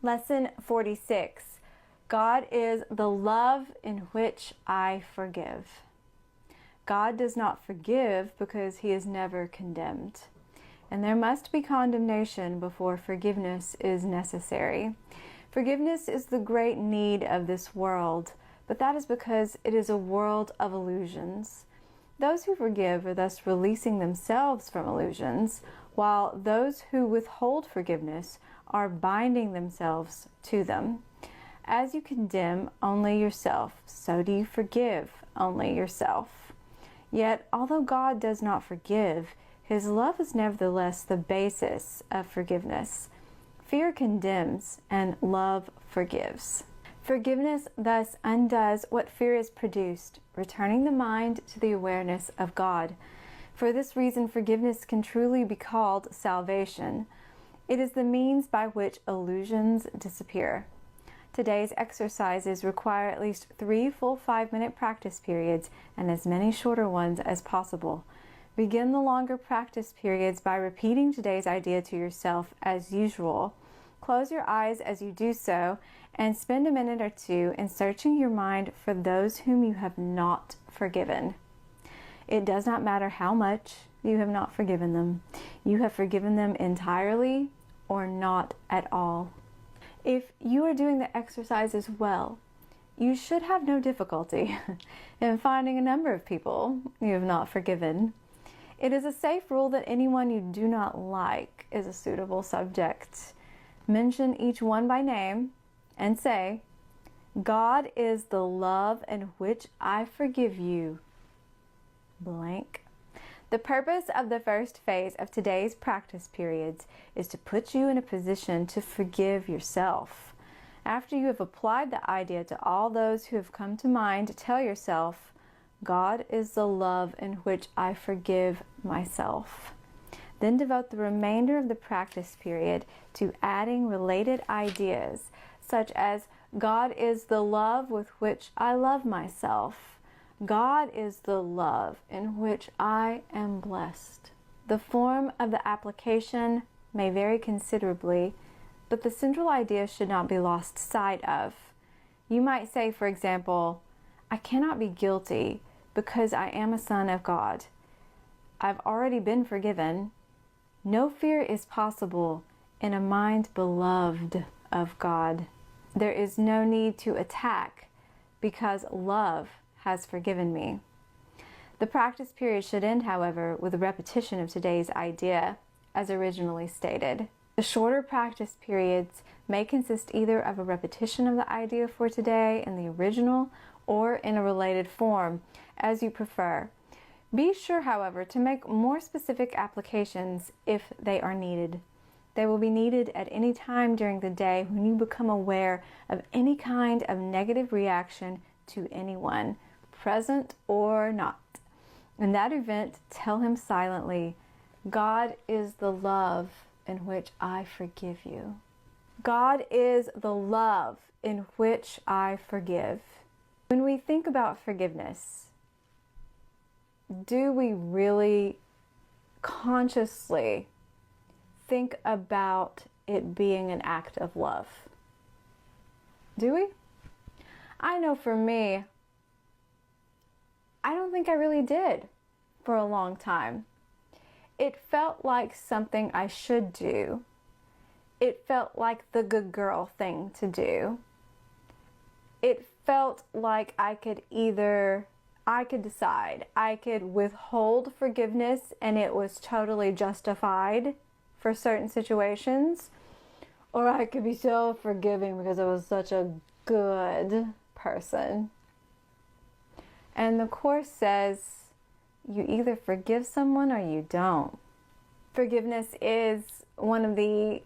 Lesson 46. God is the love in which I forgive. God does not forgive because he is never condemned. And there must be condemnation before forgiveness is necessary. Forgiveness is the great need of this world, but that is because it is a world of illusions. Those who forgive are thus releasing themselves from illusions, while those who withhold forgiveness are binding themselves to them. As you condemn only yourself, so do you forgive only yourself. Yet, although God does not forgive, his love is nevertheless the basis of forgiveness. Fear condemns, and love forgives. Forgiveness thus undoes what fear has produced, returning the mind to the awareness of God. For this reason, forgiveness can truly be called salvation. It is the means by which illusions disappear. Today's exercises require at least 3 full 5-minute practice periods and as many shorter ones as possible. Begin the longer practice periods by repeating today's idea to yourself as usual. Close your eyes as you do so and spend a minute or two in searching your mind for those whom you have not forgiven. It does not matter how much you have not forgiven them. You have forgiven them entirely or not at all. If you are doing the exercises well, you should have no difficulty in finding a number of people you have not forgiven. It is a safe rule that anyone you do not like is a suitable subject. Mention each one by name and say, God is the love in which I forgive you. Blank. The purpose of the first phase of today's practice periods is to put you in a position to forgive yourself. After you have applied the idea to all those who have come to mind, tell yourself, God is the love in which I forgive myself. Then devote the remainder of the practice period to adding related ideas, such as God is the love with which I love myself. God is the love in which I am blessed. The form of the application may vary considerably, but the central idea should not be lost sight of. You might say, for example, I cannot be guilty because I am a son of God. I've already been forgiven. No fear is possible in a mind beloved of God. There is no need to attack because love has forgiven me. The practice period should end, however, with a repetition of today's idea, as originally stated. The shorter practice periods may consist either of a repetition of the idea for today in the original or in a related form, as you prefer. Be sure, however, to make more specific applications if they are needed. They will be needed at any time during the day when you become aware of any kind of negative reaction to anyone, present or not. In that event, tell him silently, God is the love in which I forgive you. God is the love in which I forgive. When we think about forgiveness, do we really consciously think about it being an act of love? Do we? I know for me, I don't think I really did for a long time. It felt like something I should do. It felt like the good girl thing to do. It felt like I could decide. I could withhold forgiveness and it was totally justified for certain situations. Or I could be so forgiving because I was such a good person. And the Course says you either forgive someone or you don't. Forgiveness is one of the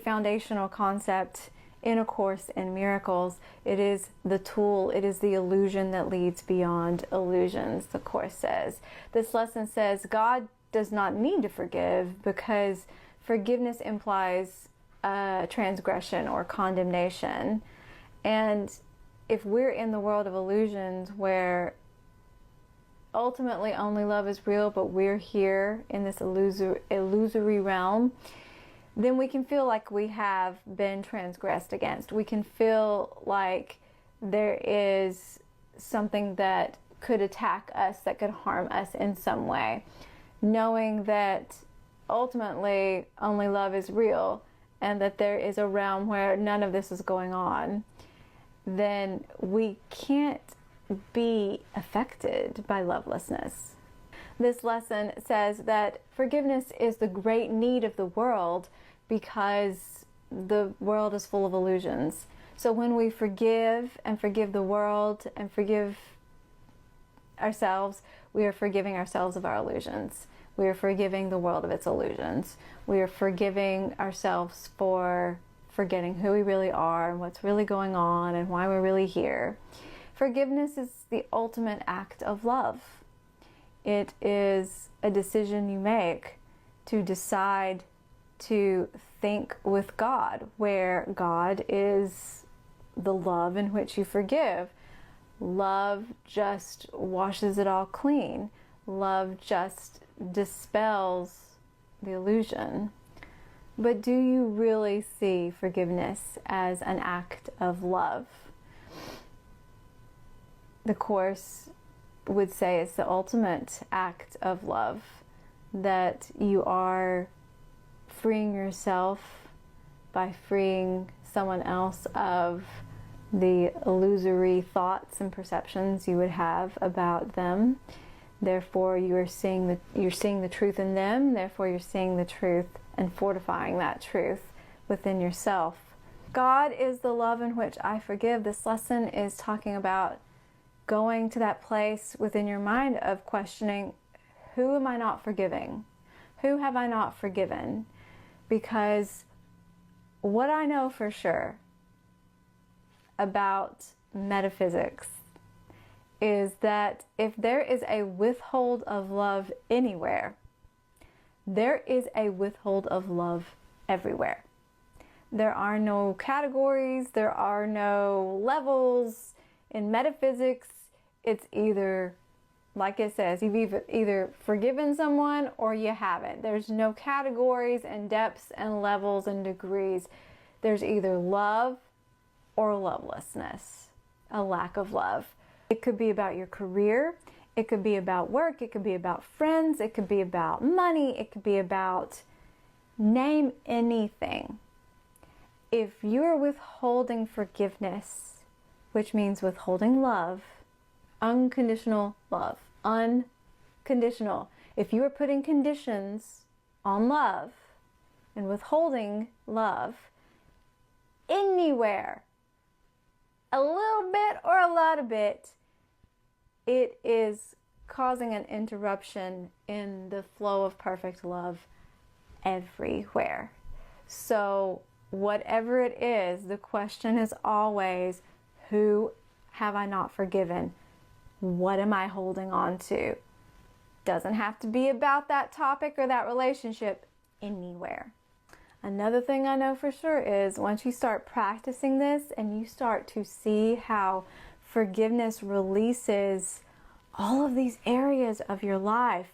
foundational concepts in A Course in Miracles. It is the tool, it is the illusion that leads beyond illusions, the Course says. This lesson says God does not need to forgive because forgiveness implies transgression or condemnation. And if we're in the world of illusions where ultimately only love is real, but we're here in this illusory realm, then we can feel like we have been transgressed against. We can feel like there is something that could attack us, that could harm us in some way, knowing that ultimately only love is real and that there is a realm where none of this is going on. Then we can't be affected by lovelessness. This lesson says that forgiveness is the great need of the world because the world is full of illusions. So when we forgive and forgive the world and forgive ourselves, we are forgiving ourselves of our illusions. We are forgiving the world of its illusions. We are forgiving ourselves for forgetting who we really are and what's really going on and why we're really here. Forgiveness is the ultimate act of love. It is a decision you make to decide to think with God, where God is the love in which you forgive. Love just washes it all clean. Love just dispels the illusion. But do you really see forgiveness as an act of love? The Course would say it's the ultimate act of love, that you are freeing yourself by freeing someone else of the illusory thoughts and perceptions you would have about them. Therefore, you're seeing the truth in them. Therefore, you're seeing the truth and fortifying that truth within yourself. God is the love in which I forgive. This lesson is talking about going to that place within your mind of questioning, who am I not forgiving? Who have I not forgiven? Because what I know for sure about metaphysics is that if there is a withhold of love anywhere, there is a withhold of love everywhere. There are no categories, there are no levels. In metaphysics, it's either, like it says, you've either forgiven someone or you haven't. There's no categories and depths and levels and degrees. There's either love or lovelessness, a lack of love. It could be about your career, it could be about work, it could be about friends, it could be about money, it could be about, name anything. If you're withholding forgiveness, which means withholding love, unconditional love, unconditional. If you are putting conditions on love and withholding love anywhere, a little bit or a lot of it, it is causing an interruption in the flow of perfect love everywhere. So whatever it is, the question is always, who have I not forgiven? What am I holding on to? Doesn't have to be about that topic or that relationship, anywhere. Another thing I know for sure is once you start practicing this and you start to see how forgiveness releases all of these areas of your life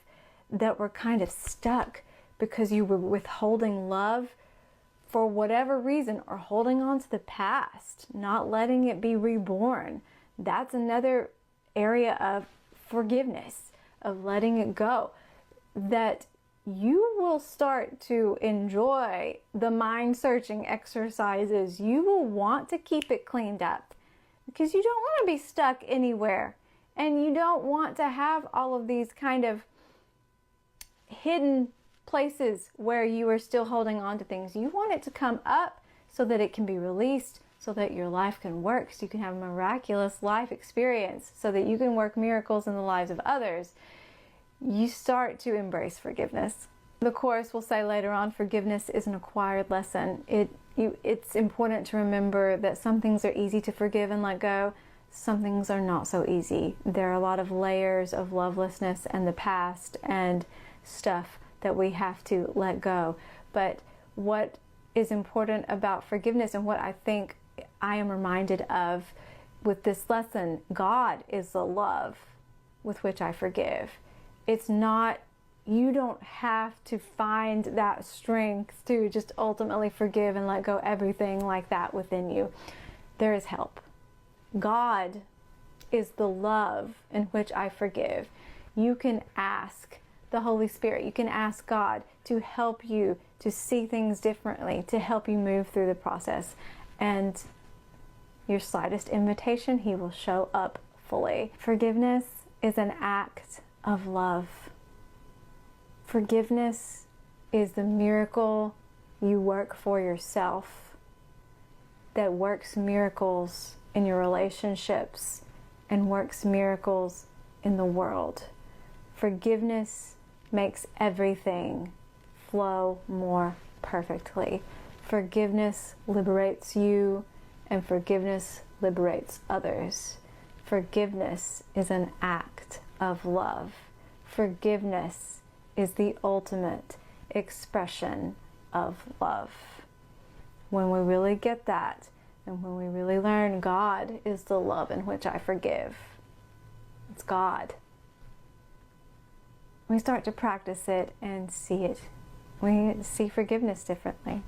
that were kind of stuck because you were withholding love for whatever reason, or holding on to the past, not letting it be reborn. That's another area of forgiveness, of letting it go, that you will start to enjoy the mind searching exercises. You will want to keep it cleaned up because you don't want to be stuck anywhere, and you don't want to have all of these kind of hidden places where you are still holding on to things. You want it to come up so that it can be released, so that your life can work, so you can have a miraculous life experience, so that you can work miracles in the lives of others. You start to embrace forgiveness. The Course will say later on, forgiveness is an acquired lesson. It's important to remember that some things are easy to forgive and let go. Some things are not so easy. There are a lot of layers of lovelessness and the past and stuff that we have to let go. But what is important about forgiveness, and what I think I am reminded of with this lesson, God is the love with which I forgive. It's not you don't have to find that strength to just ultimately forgive and let go everything like that within you. There is help. God is the love in which I forgive. You can ask the Holy Spirit, you can ask God to help you to see things differently, to help you move through the process. And your slightest invitation, He will show up fully. Forgiveness is an act of love. Forgiveness is the miracle you work for yourself that works miracles in your relationships and works miracles in the world. Forgiveness makes everything flow more perfectly. Forgiveness liberates you, and forgiveness liberates others. Forgiveness is an act of love. Forgiveness is the ultimate expression of love. When we really get that, and when we really learn God is the love in which I forgive, it's God, we start to practice it and see it. We see forgiveness differently.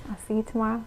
I'll see you tomorrow.